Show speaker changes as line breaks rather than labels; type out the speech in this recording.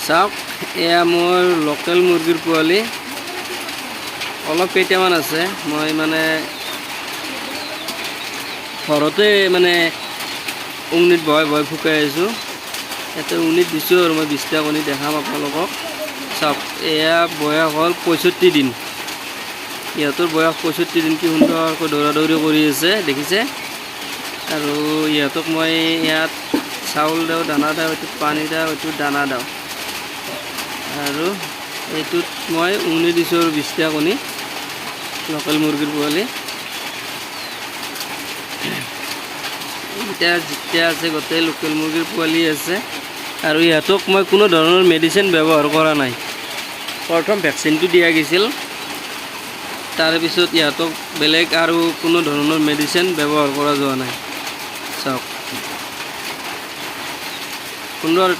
চাওক এয়া মোৰ লোকেল মুৰ্গীৰ পোৱালি অলপ কেইটামান আছে মই মানে ঘৰতে মানে উমনিত বহাই ফুকাই আছোঁ ইয়াতে উমনিত দিছোঁ আৰু মই 20টা কণী দেখাম আপোনালোকক চাওক এয়া বয়স হ'ল 65 দিন ইহঁতৰ বয়স 65 দিন কি সুন্দৰকৈ দৌৰা-দৌৰি কৰি আছে দেখিছে আৰু ইহঁতক মই ইয়াত চাউল দিওঁ দানা দিওঁ এইটোত পানী দিওঁ এইটোত দানা দিওঁ আৰু এইটোত মই উমনি দিছোঁ আৰু 20টা কণী লোকেল মুৰ্গীৰ পোৱালি এতিয়া যেতিয়া আছে গোটেই লোকেল মুৰ্গীৰ পোৱালি আছে আৰু ইহঁতক মই কোনো ধৰণৰ মেডিচিন ব্যৱহাৰ কৰা নাই প্ৰথম ভেকচিনটো দিয়া গৈছিল তাৰপিছত ইহঁতক বেলেগ আৰু কোনো ধৰণৰ মেডিচিন ব্যৱহাৰ কৰা যোৱা নাই চাওক সুন্দৰ